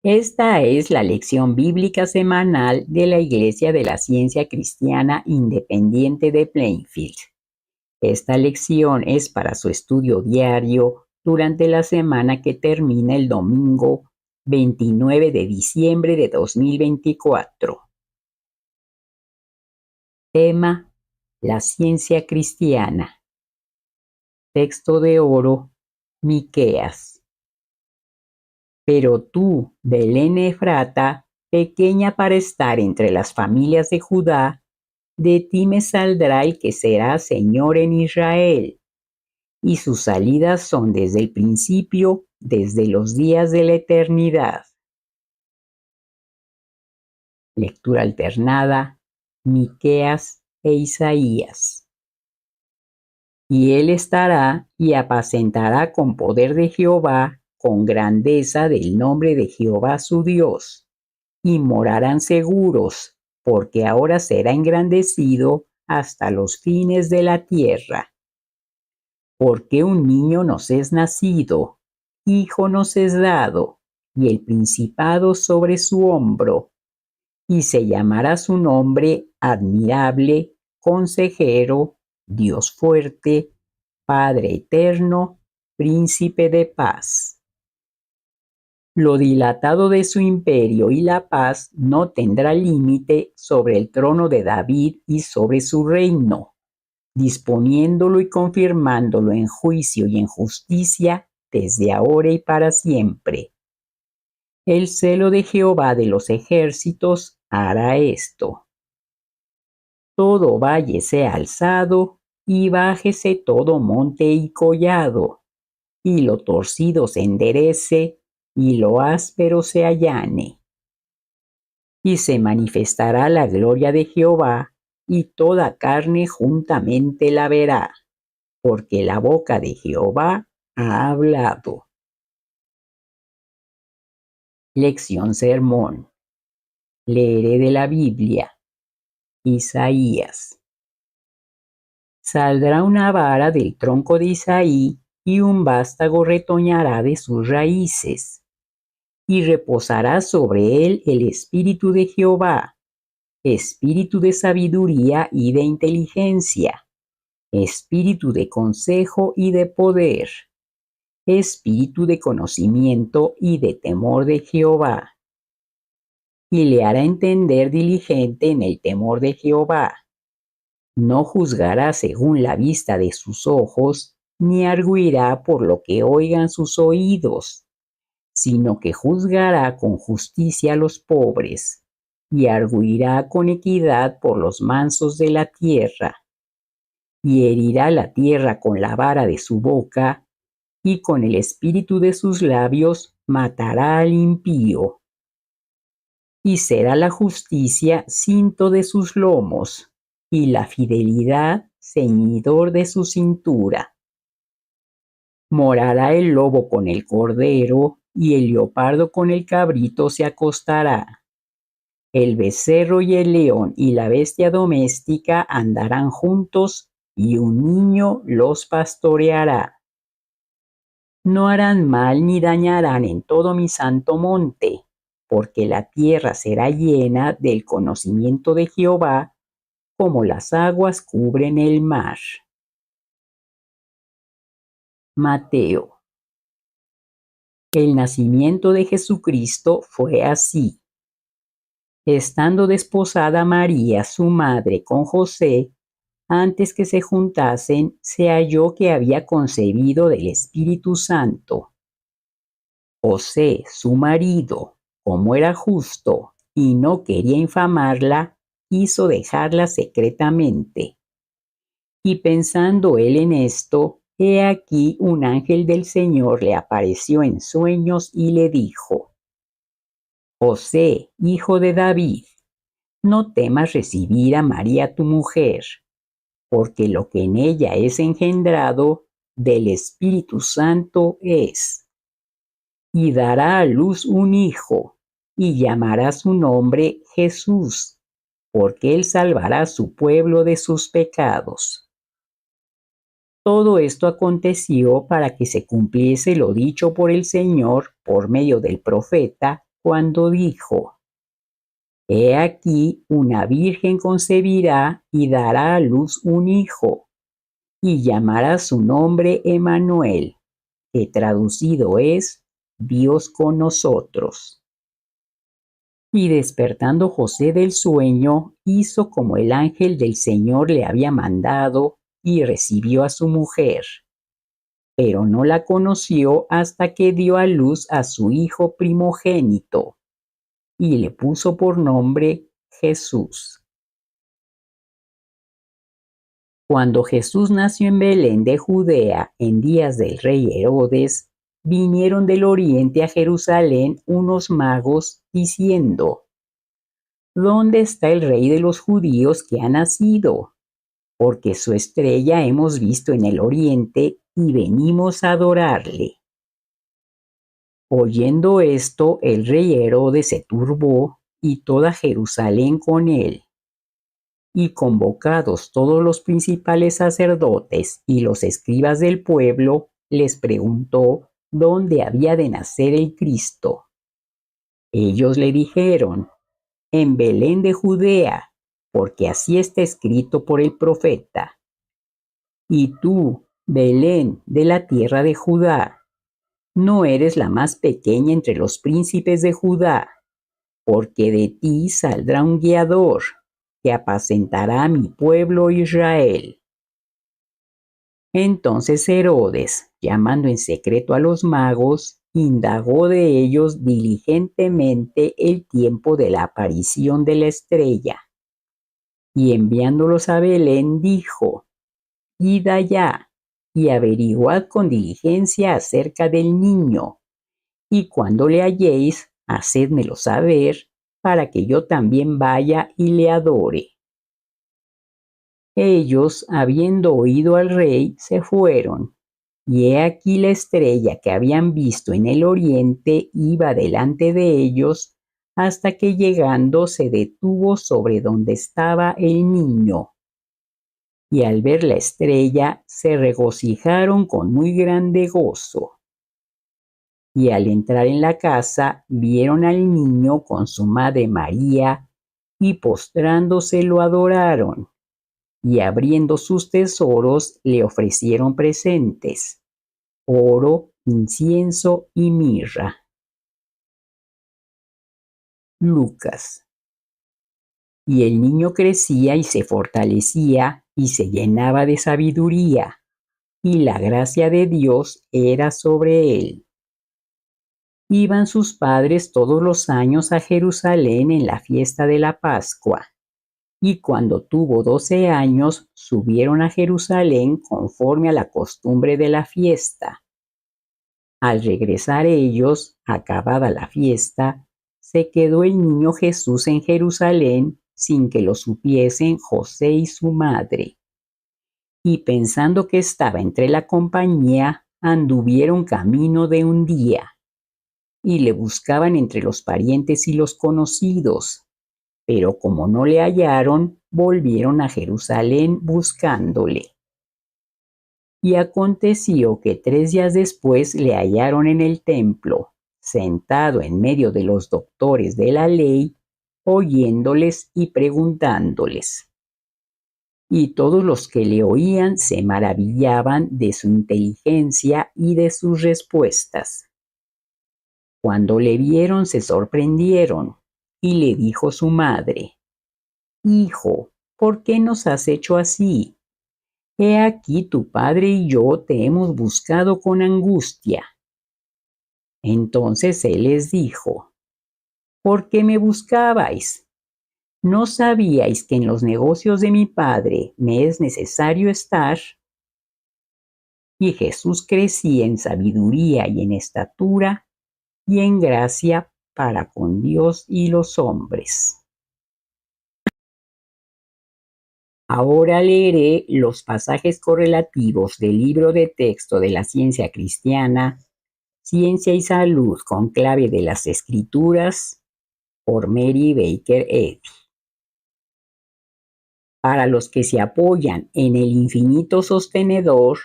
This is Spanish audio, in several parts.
Esta es la lección bíblica semanal de la Iglesia de la Ciencia Cristiana Independiente de Plainfield. Esta lección es para su estudio diario durante la semana que termina el domingo 29 de diciembre de 2024. Tema: la ciencia cristiana. Texto de oro: Miqueas. Pero tú, Belén Efrata, pequeña para estar entre las familias de Judá, de ti me saldrá el que será Señor en Israel, y sus salidas son desde el principio, desde los días de la eternidad. Lectura alternada: Miqueas e Isaías. Y él estará y apacentará con poder de Jehová, con grandeza del nombre de Jehová su Dios, y morarán seguros, porque ahora será engrandecido hasta los fines de la tierra. Porque un niño nos es nacido, hijo nos es dado, y el principado sobre su hombro, y se llamará su nombre admirable, consejero, Dios fuerte, Padre eterno, príncipe de paz. Lo dilatado de su imperio y la paz no tendrá límite sobre el trono de David y sobre su reino, disponiéndolo y confirmándolo en juicio y en justicia desde ahora y para siempre. El celo de Jehová de los ejércitos hará esto. Todo valle sea alzado, y bájese todo monte y collado, y lo torcido se enderece, y lo áspero se allane. Y se manifestará la gloria de Jehová, y toda carne juntamente la verá, porque la boca de Jehová ha hablado. Lección sermón. Leeré de la Biblia. Isaías. Saldrá una vara del tronco de Isaí, y un vástago retoñará de sus raíces. Y reposará sobre él el espíritu de Jehová, espíritu de sabiduría y de inteligencia, espíritu de consejo y de poder, espíritu de conocimiento y de temor de Jehová. Y le hará entender diligente en el temor de Jehová. No juzgará según la vista de sus ojos, ni arguirá por lo que oigan sus oídos, sino que juzgará con justicia a los pobres, y arguirá con equidad por los mansos de la tierra. Y herirá la tierra con la vara de su boca, y con el espíritu de sus labios matará al impío. Y será la justicia cinto de sus lomos, y la fidelidad ceñidor de su cintura. Morará el lobo con el cordero, y el leopardo con el cabrito se acostará. El becerro y el león y la bestia doméstica andarán juntos, y un niño los pastoreará. No harán mal ni dañarán en todo mi santo monte, porque la tierra será llena del conocimiento de Jehová, como las aguas cubren el mar. Mateo. El nacimiento de Jesucristo fue así. Estando desposada María, su madre, con José, antes que se juntasen, se halló que había concebido del Espíritu Santo. José, su marido, como era justo y no quería infamarla, quiso dejarla secretamente. Y pensando él en esto, he aquí un ángel del Señor le apareció en sueños y le dijo: José, hijo de David, no temas recibir a María tu mujer, porque lo que en ella es engendrado del Espíritu Santo es. Y dará a luz un hijo, y llamará su nombre Jesús, porque él salvará a su pueblo de sus pecados. Todo esto aconteció para que se cumpliese lo dicho por el Señor por medio del profeta, cuando dijo: He aquí, una virgen concebirá y dará a luz un hijo, y llamará su nombre Emmanuel, que traducido es Dios con nosotros. Y despertando José del sueño, hizo como el ángel del Señor le había mandado, y recibió a su mujer. Pero no la conoció hasta que dio a luz a su hijo primogénito, y le puso por nombre Jesús. Cuando Jesús nació en Belén de Judea en días del rey Herodes, vinieron del oriente a Jerusalén unos magos diciendo: ¿Dónde está el rey de los judíos que ha nacido? Porque su estrella hemos visto en el oriente y venimos a adorarle. Oyendo esto, el rey Herodes se turbó y toda Jerusalén con él. Y convocados todos los principales sacerdotes y los escribas del pueblo, les preguntó dónde había de nacer el Cristo. Ellos le dijeron: en Belén de Judea, porque así está escrito por el profeta. Y tú, Belén de la tierra de Judá, no eres la más pequeña entre los príncipes de Judá, porque de ti saldrá un guiador que apacentará a mi pueblo Israel. Entonces Herodes, llamando en secreto a los magos, indagó de ellos diligentemente el tiempo de la aparición de la estrella. Y enviándolos a Belén, dijo: Id allá y averiguad con diligencia acerca del niño, y cuando le halléis, hacedmelo saber, para que yo también vaya y le adore. Ellos, habiendo oído al rey, se fueron, y he aquí la estrella que habían visto en el oriente iba delante de ellos, hasta que llegando se detuvo sobre donde estaba el niño. Y al ver la estrella se regocijaron con muy grande gozo. Y al entrar en la casa vieron al niño con su madre María, y postrándose lo adoraron, y abriendo sus tesoros le ofrecieron presentes: oro, incienso y mirra. Lucas. Y el niño crecía y se fortalecía y se llenaba de sabiduría, y la gracia de Dios era sobre él. Iban sus padres todos los años a Jerusalén en la fiesta de la Pascua, y cuando tuvo 12 años subieron a Jerusalén conforme a la costumbre de la fiesta. Al regresar ellos, acabada la fiesta, se quedó el niño Jesús en Jerusalén sin que lo supiesen José y su madre. Y pensando que estaba entre la compañía, anduvieron camino de un día, y le buscaban entre los parientes y los conocidos, pero como no le hallaron, volvieron a Jerusalén buscándole. Y aconteció que 3 días después le hallaron en el templo, sentado en medio de los doctores de la ley, oyéndoles y preguntándoles. Y todos los que le oían se maravillaban de su inteligencia y de sus respuestas. Cuando le vieron se sorprendieron, y le dijo su madre: Hijo, ¿por qué nos has hecho así? He aquí tu padre y yo te hemos buscado con angustia. Entonces él les dijo: ¿por qué me buscabais? ¿No sabíais que en los negocios de mi padre me es necesario estar? Y Jesús crecía en sabiduría y en estatura y en gracia para con Dios y los hombres. Ahora leeré los pasajes correlativos del libro de texto de la ciencia cristiana, Ciencia y Salud con clave de las Escrituras, por Mary Baker Eddy. Para los que se apoyan en el infinito sostenedor,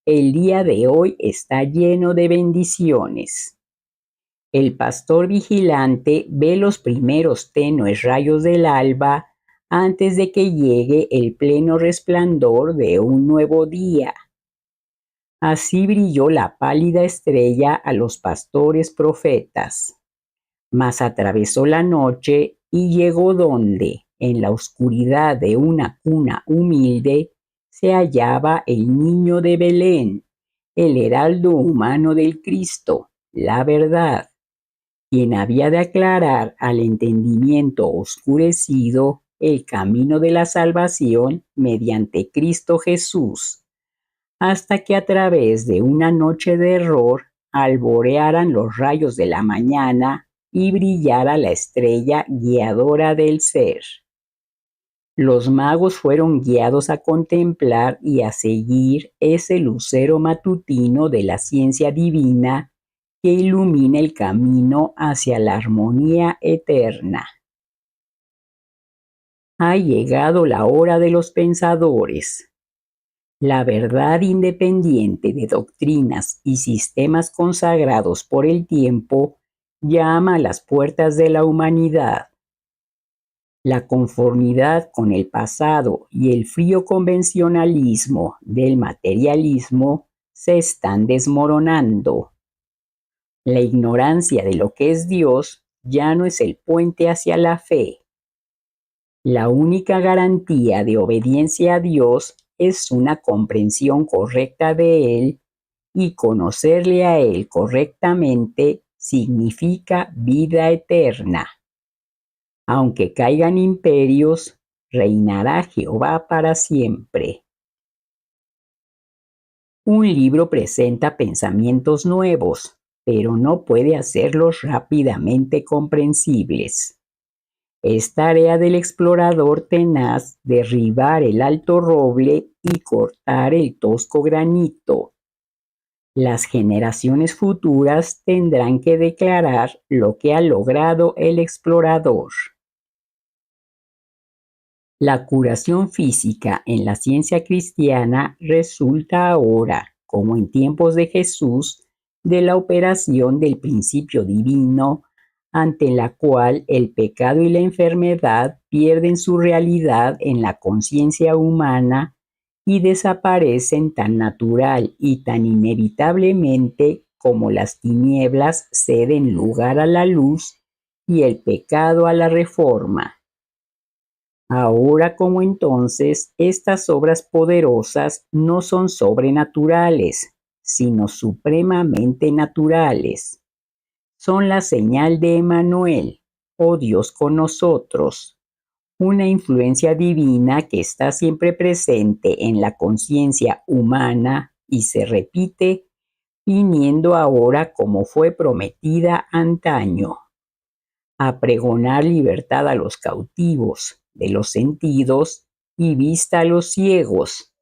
el día de hoy está lleno de bendiciones. El pastor vigilante ve los primeros tenues rayos del alba antes de que llegue el pleno resplandor de un nuevo día. Así brilló la pálida estrella a los pastores profetas, mas atravesó la noche y llegó donde, en la oscuridad de una cuna humilde, se hallaba el niño de Belén, el heraldo humano del Cristo, la verdad, quien había de aclarar al entendimiento oscurecido el camino de la salvación mediante Cristo Jesús, hasta que a través de una noche de error alborearan los rayos de la mañana y brillara la estrella guiadora del ser. Los magos fueron guiados a contemplar y a seguir ese lucero matutino de la ciencia divina que ilumina el camino hacia la armonía eterna. Ha llegado la hora de los pensadores. La verdad independiente de doctrinas y sistemas consagrados por el tiempo llama a las puertas de la humanidad. La conformidad con el pasado y el frío convencionalismo del materialismo se están desmoronando. La ignorancia de lo que es Dios ya no es el puente hacia la fe. La única garantía de obediencia a Dios es una comprensión correcta de Él, y conocerle a Él correctamente significa vida eterna. Aunque caigan imperios, reinará Jehová para siempre. Un libro presenta pensamientos nuevos, pero no puede hacerlos rápidamente comprensibles. Es tarea del explorador tenaz derribar el alto roble y cortar el tosco granito. Las generaciones futuras tendrán que declarar lo que ha logrado el explorador. La curación física en la ciencia cristiana resulta ahora, como en tiempos de Jesús, de la operación del principio divino, ante la cual el pecado y la enfermedad pierden su realidad en la conciencia humana y desaparecen tan natural y tan inevitablemente como las tinieblas ceden lugar a la luz y el pecado a la reforma. Ahora como entonces, estas obras poderosas no son sobrenaturales, sino supremamente naturales. Son la señal de Emmanuel, o Dios con nosotros, una influencia divina que está siempre presente en la conciencia humana y se repite, viniendo ahora como fue prometida antaño, a pregonar libertad a los cautivos de los sentidos y vista a los ciegos,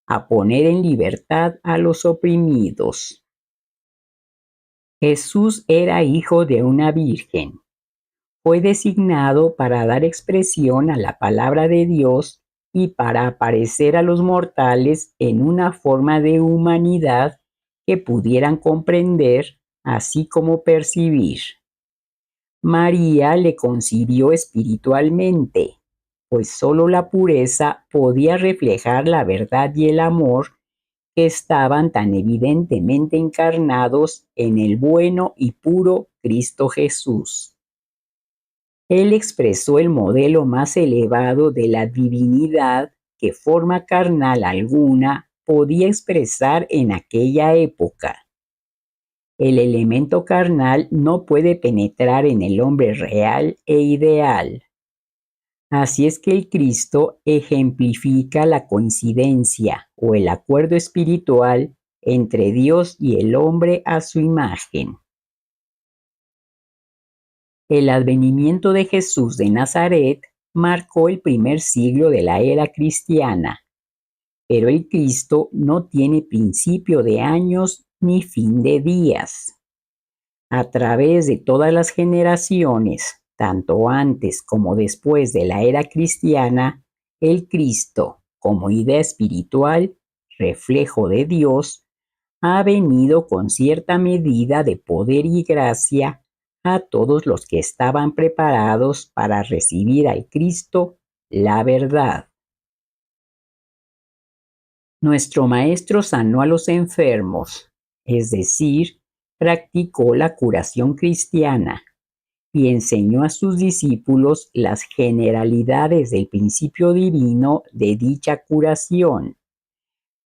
a poner en libertad a los oprimidos. Jesús era hijo de una virgen. Fue designado para dar expresión a la palabra de Dios y para aparecer a los mortales en una forma de humanidad que pudieran comprender, así como percibir. María le concibió espiritualmente, pues solo la pureza podía reflejar la verdad y el amor que estaban tan evidentemente encarnados en el bueno y puro Cristo Jesús. Él expresó el modelo más elevado de la divinidad que forma carnal alguna podía expresar en aquella época. El elemento carnal no puede penetrar en el hombre real e ideal. Así es que el Cristo ejemplifica la coincidencia o el acuerdo espiritual entre Dios y el hombre a su imagen. El advenimiento de Jesús de Nazaret marcó el primer siglo de la era cristiana, pero el Cristo no tiene principio de años ni fin de días. A través de todas las generaciones, tanto antes como después de la era cristiana, el Cristo, como idea espiritual, reflejo de Dios, ha venido con cierta medida de poder y gracia a todos los que estaban preparados para recibir al Cristo, la verdad. Nuestro Maestro sanó a los enfermos, es decir, practicó la curación cristiana y enseñó a sus discípulos las generalidades del principio divino de dicha curación,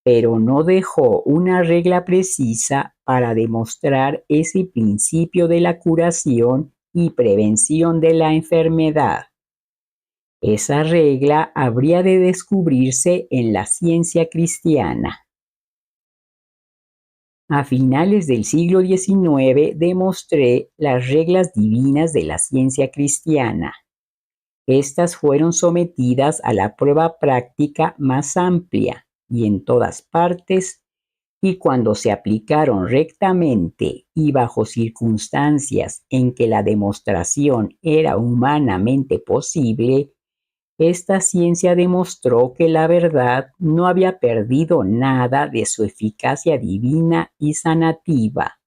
pero no dejó una regla precisa para demostrar ese principio de la curación y prevención de la enfermedad. Esa regla habría de descubrirse en la ciencia cristiana. A finales del siglo XIX demostré las reglas divinas de la ciencia cristiana. Estas fueron sometidas a la prueba práctica más amplia y en todas partes, y cuando se aplicaron rectamente y bajo circunstancias en que la demostración era humanamente posible, esta ciencia demostró que la verdad no había perdido nada de su eficacia divina y sanativa,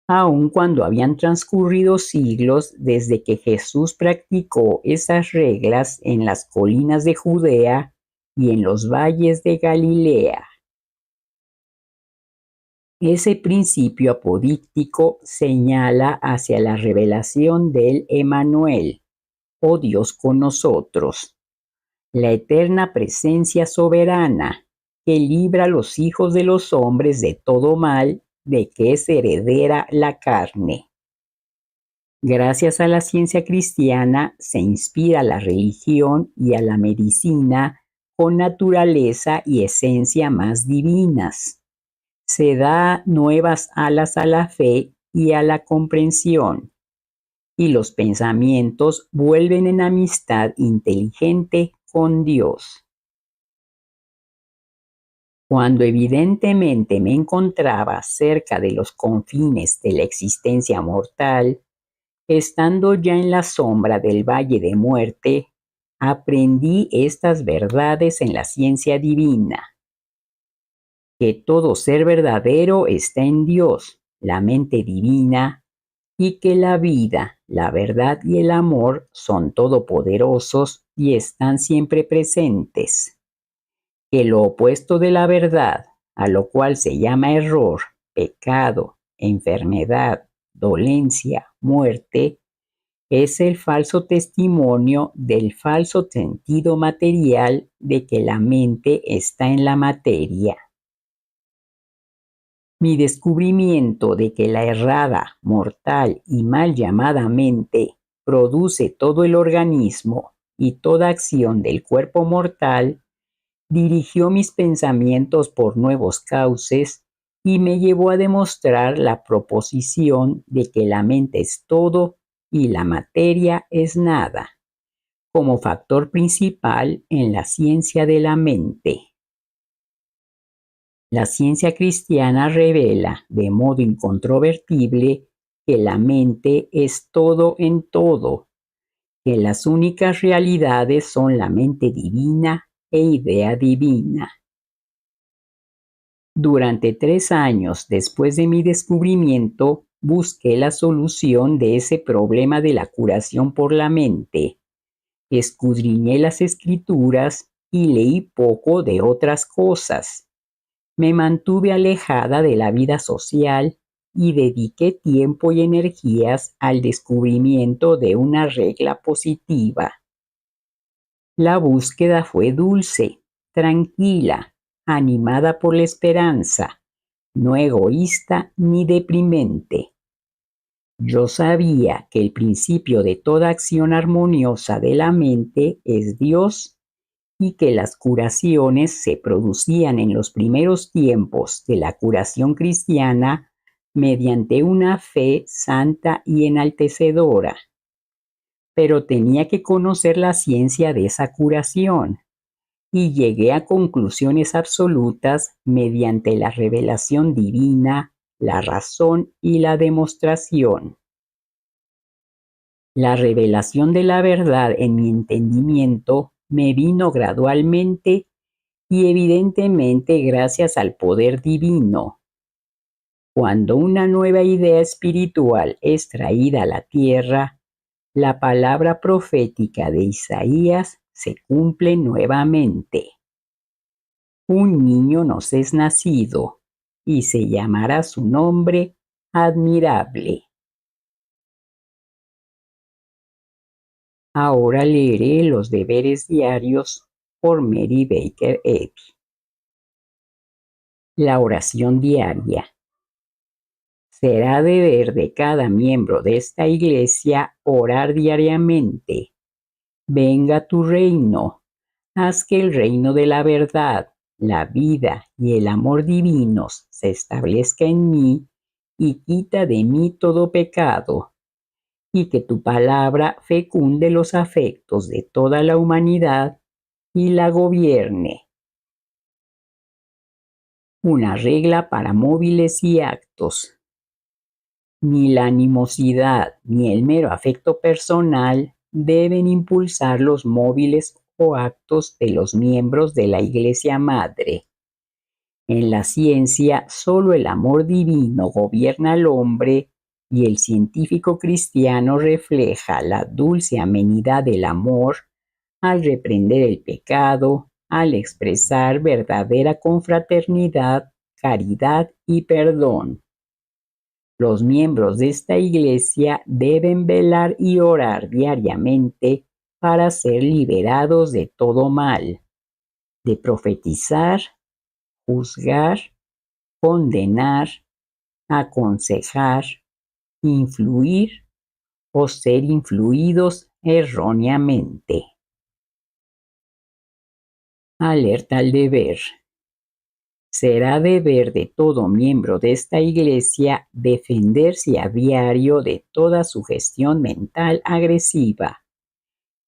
aun cuando habían transcurrido siglos desde que Jesús practicó esas reglas en las colinas de Judea y en los valles de Galilea. Ese principio apodíctico señala hacia la revelación del Emmanuel, o Dios con nosotros, la eterna presencia soberana que libra a los hijos de los hombres de todo mal de que es heredera la carne. Gracias a la ciencia cristiana se inspira a la religión y a la medicina con naturaleza y esencia más divinas. Se da nuevas alas a la fe y a la comprensión, y los pensamientos vuelven en amistad inteligente con Dios. Cuando evidentemente me encontraba cerca de los confines de la existencia mortal, estando ya en la sombra del valle de muerte, aprendí estas verdades en la ciencia divina: que todo ser verdadero está en Dios, la mente divina, y que la vida, la verdad y el amor son todopoderosos y están siempre presentes. Que lo opuesto de la verdad, a lo cual se llama error, pecado, enfermedad, dolencia, muerte, es el falso testimonio del falso sentido material de que la mente está en la materia. Mi descubrimiento de que la errada, mortal y mal llamada mente produce todo el organismo y toda acción del cuerpo mortal dirigió mis pensamientos por nuevos cauces y me llevó a demostrar la proposición de que la mente es todo y la materia es nada, como factor principal en la ciencia de la mente. La ciencia cristiana revela de modo incontrovertible que la mente es todo en todo, que las únicas realidades son la mente divina e idea divina. Durante 3 años después de mi descubrimiento, busqué la solución de ese problema de la curación por la mente. Escudriñé las escrituras y leí poco de otras cosas. Me mantuve alejada de la vida social y dediqué tiempo y energías al descubrimiento de una regla positiva. La búsqueda fue dulce, tranquila, animada por la esperanza, no egoísta ni deprimente. Yo sabía que el principio de toda acción armoniosa de la mente es Dios y que las curaciones se producían en los primeros tiempos de la curación cristiana mediante una fe santa y enaltecedora. Pero tenía que conocer la ciencia de esa curación y llegué a conclusiones absolutas mediante la revelación divina, la razón y la demostración. La revelación de la verdad en mi entendimiento me vino gradualmente y evidentemente gracias al poder divino. Cuando una nueva idea espiritual es traída a la tierra, la palabra profética de Isaías se cumple nuevamente. Un niño nos es nacido, y se llamará su nombre Admirable. Ahora leeré los deberes diarios por Mary Baker Eddy. La oración diaria. Será deber de cada miembro de esta iglesia orar diariamente. Venga tu reino. Haz que el reino de la verdad, la vida y el amor divinos se establezca en mí y quita de mí todo pecado, y que tu palabra fecunde los afectos de toda la humanidad y la gobierne. Una regla para móviles y actos. Ni la animosidad ni el mero afecto personal deben impulsar los móviles o actos de los miembros de la Iglesia Madre. En la ciencia, solo el amor divino gobierna al hombre y el científico cristiano refleja la dulce amenidad del amor al reprender el pecado, al expresar verdadera confraternidad, caridad y perdón. Los miembros de esta iglesia deben velar y orar diariamente para ser liberados de todo mal, de profetizar, juzgar, condenar, aconsejar, influir o ser influidos erróneamente. Alerta al deber. Será deber de todo miembro de esta iglesia defenderse a diario de toda sugestión mental agresiva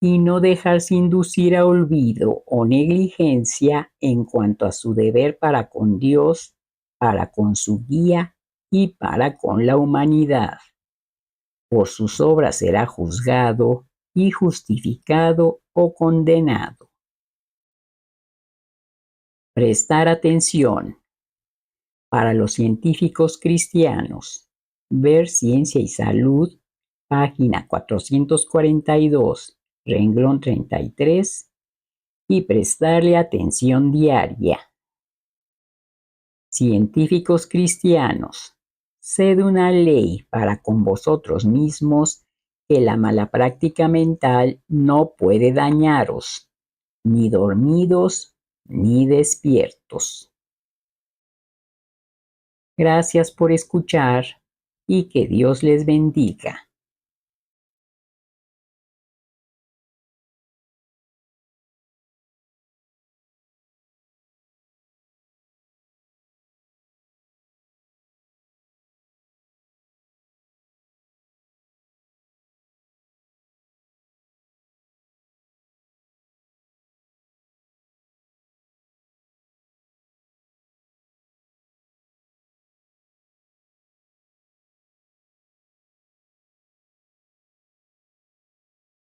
y no dejarse inducir a olvido o negligencia en cuanto a su deber para con Dios, para con su guía y para con la humanidad. Por sus obras será juzgado y justificado o condenado. Prestar atención. Para los científicos cristianos, ver Ciencia y Salud, página 442, renglón 33, y prestarle atención diaria. Científicos cristianos, sed una ley para con vosotros mismos que la mala práctica mental no puede dañaros, ni dormidos ni despiertos. Gracias por escuchar y que Dios les bendiga.